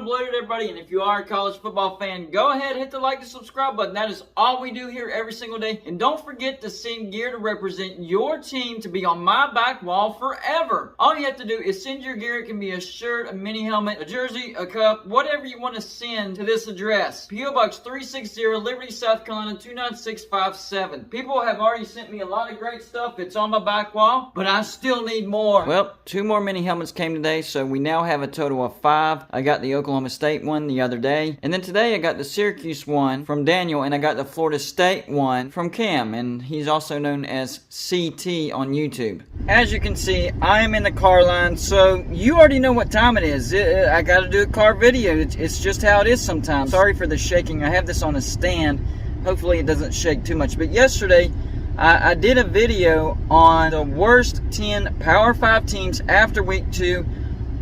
unbloated, everybody, and if you are a college football fan, go ahead, hit the like and subscribe button. That is all we do here every single day. And don't forget to send gear to represent your team to be on my back wall forever. All you have to do is send your gear. It can be a shirt, a mini helmet, a jersey, a cup, whatever you want to send to this address. P.O. Box 360, Liberty, South Carolina 29657. People have already sent me a lot of great stuff. It's on my back wall, but I still need more. Well, 2 more mini helmets came today, so we now have a total of 5. I got the Oklahoma State one the other day, and then today I got the Syracuse one from Daniel, and I got the Florida State one from Cam, and he's also known as CT on YouTube. As you can see, I am in the car line, so you already know what time it is. I got to do a car video. It's just how it is sometimes. Sorry for the shaking. I have this on a stand. Hopefully it doesn't shake too much. But yesterday, I did a video on the worst 10 Power 5 teams after week 2.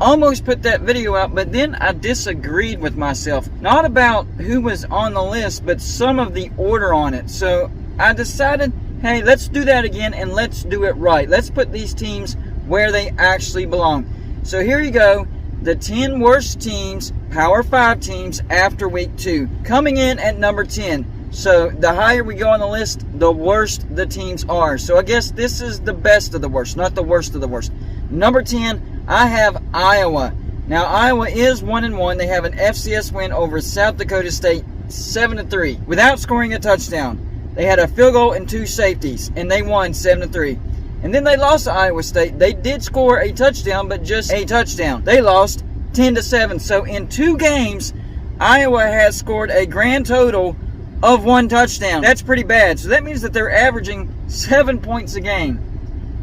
Almost put that video out, but then I disagreed with myself. Not about who was on the list, but some of the order on it. So I decided, hey, let's do that again, and let's do it right. Let's put these teams where they actually belong. So here you go. The 10 worst teams, Power 5 teams, after week 2. Coming in at number 10. So the higher we go on the list, the worse the teams are. So I guess this is the best of the worst, not the worst of the worst. Number 10, I have Iowa. Now Iowa is 1-1. They have an FCS win over South Dakota State, 7-3, without scoring a touchdown. They had a field goal and 2 safeties, and they won 7-3. And then they lost to Iowa State. They did score a touchdown, but just a touchdown. They lost 10-7. So in 2 games, Iowa has scored a grand total of 1 touchdown. That's pretty bad. So that means that they're averaging 7 points a game.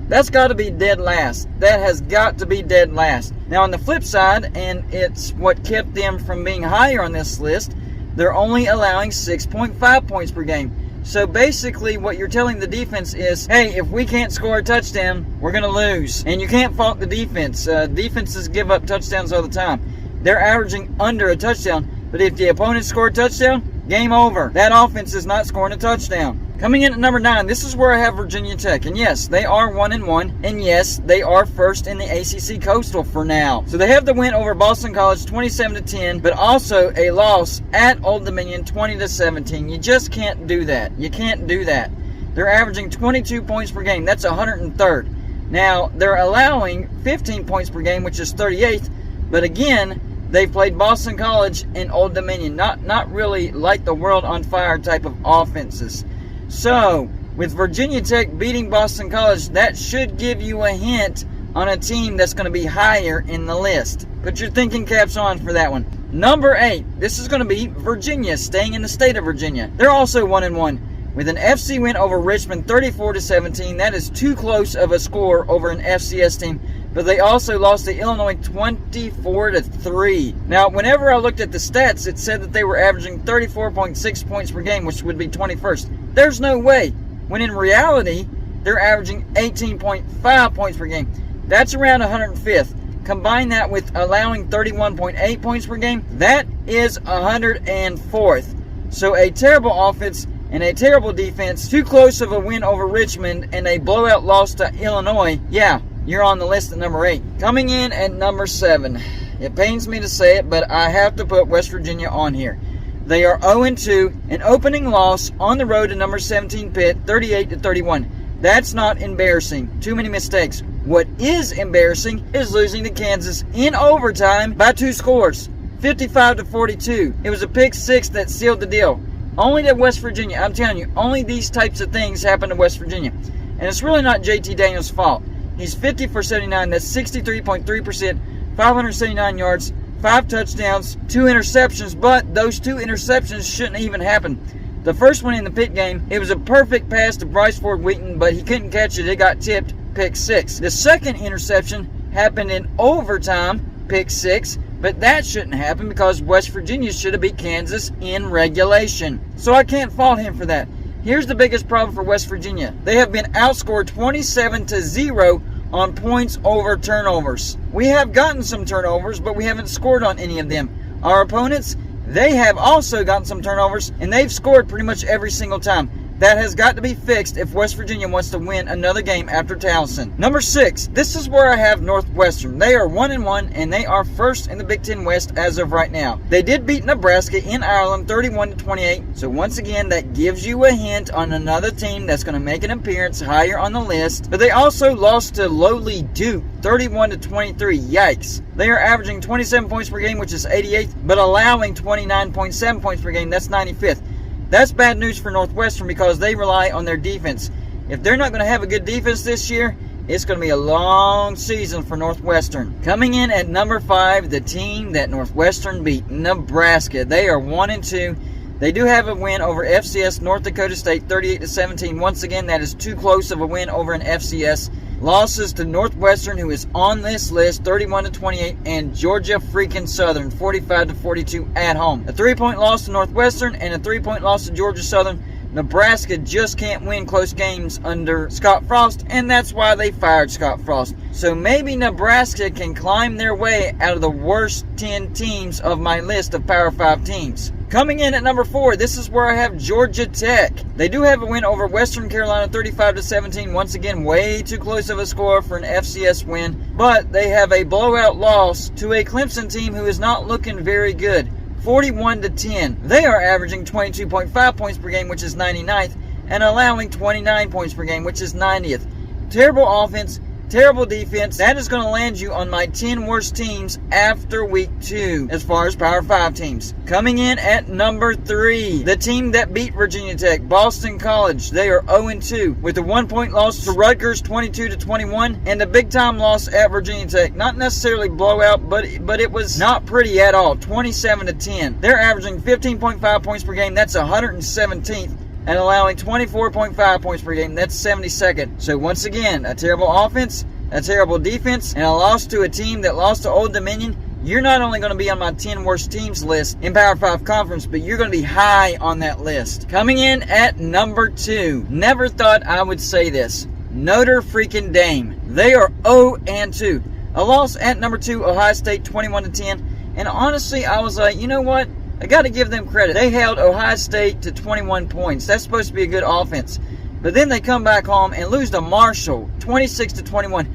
That's got to be dead last. That has got to be dead last. Now on the flip side, and it's what kept them from being higher on this list, they're only allowing 6.5 points per game. So basically what you're telling the defense is, hey, if we can't score a touchdown, we're going to lose. And you can't fault the defense. Defenses give up touchdowns all the time. They're averaging under a touchdown, but if the opponent scored a touchdown, game over. That offense is not scoring a touchdown. Coming in at number 9, this is where I have Virginia Tech. And yes, they are 1-1. And yes, they are first in the ACC Coastal for now. So they have the win over Boston College 27-10, but also a loss at Old Dominion 20-17. You just can't do that. You can't do that. They're averaging 22 points per game. That's 103rd. Now, they're allowing 15 points per game, which is 38th. But again, they played Boston College and Old Dominion. Not really like the world on fire type of offenses. So, with Virginia Tech beating Boston College, that should give you a hint on a team that's going to be higher in the list. Put your thinking caps on for that one. Number 8, this is going to be Virginia, staying in the state of Virginia. They're also 1-1. With an FC win over Richmond 34-17. That is too close of a score over an FCS team. But they also lost to Illinois 24-3. Now, whenever I looked at the stats, it said that they were averaging 34.6 points per game, which would be 21st. There's no way. When in reality, they're averaging 18.5 points per game. That's around 105th. Combine that with allowing 31.8 points per game, that is 104th. So a terrible offense and a terrible defense, too close of a win over Richmond, and a blowout loss to Illinois. Yeah, you're on the list at number 8. Coming in at number 7. It pains me to say it, but I have to put West Virginia on here. They are 0-2, an opening loss on the road to number 17 Pitt, 38-31. That's not embarrassing. Too many mistakes. What is embarrassing is losing to Kansas in overtime by 2 scores, 55-42. It was a pick 6 that sealed the deal. Only to West Virginia. I'm telling you, only these types of things happen to West Virginia. And it's really not JT Daniels' fault. He's 50 for 79. That's 63.3%, 579 yards, 5 touchdowns, 2 interceptions. But those 2 interceptions shouldn't even happen. The first one in the Pitt game, it was a perfect pass to Bryce Ford Wheaton, but he couldn't catch it. It got tipped, pick 6. The second interception happened in overtime, pick 6. But that shouldn't happen because West Virginia should have beat Kansas in regulation. So I can't fault him for that. Here's the biggest problem for West Virginia. They have been outscored 27-0 on points over turnovers. We have gotten some turnovers, but we haven't scored on any of them. Our opponents, they have also gotten some turnovers, and they've scored pretty much every single time. that has got to be fixed if West Virginia wants to win another game after Towson. Number 6, this is where I have Northwestern. They are 1-1, and they are first in the Big Ten West as of right now. They did beat Nebraska in Ireland 31-28, so once again, that gives you a hint on another team that's going to make an appearance higher on the list. But they also lost to lowly Duke 31-23. Yikes. They are averaging 27 points per game, which is 88th, but allowing 29.7 points per game. That's 95th. That's bad news for Northwestern because they rely on their defense. If they're not going to have a good defense this year, it's going to be a long season for Northwestern. Coming in at number 5, the team that Northwestern beat, Nebraska. They are 1-2. They do have a win over FCS North Dakota State 38-17. Once again, that is too close of a win over an FCS. Losses to Northwestern, who is on this list, 31-28, and Georgia freaking Southern 45-42 at home. A 3-point loss to Northwestern and a 3-point loss to Georgia Southern. Nebraska just can't win close games under Scott Frost, and that's why they fired Scott Frost. So maybe Nebraska can climb their way out of the worst 10 teams of my list of Power 5 teams. Coming in at number 4, this is where I have Georgia Tech. They do have a win over Western Carolina 35-17. Once again, way too close of a score for an FCS win. But they have a blowout loss to a Clemson team who is not looking very good. 41-10. They are averaging 22.5 points per game, which is 99th, and allowing 29 points per game, which is 90th. Terrible offense, terrible defense. That is going to land you on my 10 worst teams after week 2 as far as Power 5 teams. Coming in at number 3, the team that beat Virginia Tech, Boston College. They are 0-2 with a 1-point loss to Rutgers 22-21 and a big-time loss at Virginia Tech. Not necessarily blowout, but it was not pretty at all, 27-10. They're averaging 15.5 points per game. That's 117th. And allowing 24.5 points per game. That's 72nd. So once again, a terrible offense, a terrible defense, and a loss to a team that lost to Old Dominion. You're not only going to be on my 10 worst teams list in Power 5 Conference, but you're going to be high on that list. Coming in at number 2. Never thought I would say this. Notre freaking Dame. They are 0-2. A loss at number 2, Ohio State 21-10. And honestly, I was like, you know what? I got to give them credit. They held Ohio State to 21 points. That's supposed to be a good offense. But then they come back home and lose to Marshall, 26-21.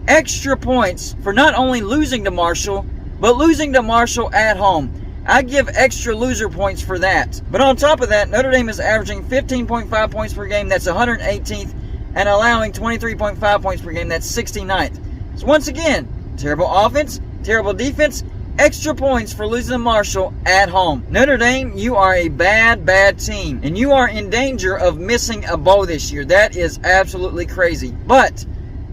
Extra points for not only losing to Marshall, but losing to Marshall at home. I give extra loser points for that. But on top of that, Notre Dame is averaging 15.5 points per game. That's 118th. And allowing 23.5 points per game. That's 69th. So once again, terrible offense, terrible defense, extra points for losing to Marshall at home. Notre Dame, you are a bad, bad team. And you are in danger of missing a bowl this year. That is absolutely crazy. But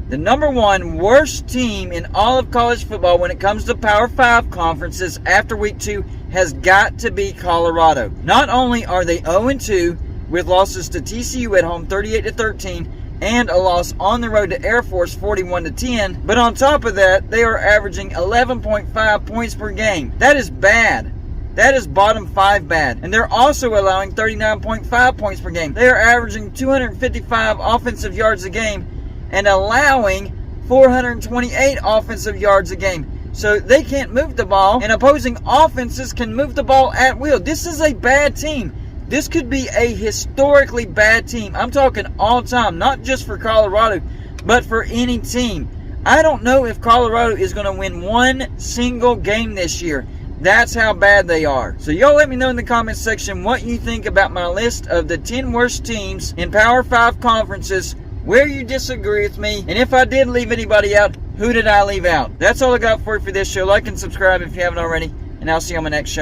the number 1 worst team in all of college football when it comes to Power 5 conferences after week 2 has got to be Colorado. Not only are they 0-2 with losses to TCU at home 38-13, and a loss on the road to Air Force 41-10. But on top of that, they are averaging 11.5 points per game. That is bad. That is bottom 5 bad. And they're also allowing 39.5 points per game. They are averaging 255 offensive yards a game and allowing 428 offensive yards a game. So they can't move the ball, and opposing offenses can move the ball at will. This is a bad team. This could be a historically bad team. I'm talking all time, not just for Colorado, but for any team. I don't know if Colorado is going to win one single game this year. That's how bad they are. So y'all let me know in the comments section what you think about my list of the 10 worst teams in Power 5 conferences, where you disagree with me, and if I did leave anybody out, who did I leave out? That's all I got for you for this show. Like and subscribe if you haven't already, and I'll see you on my next show.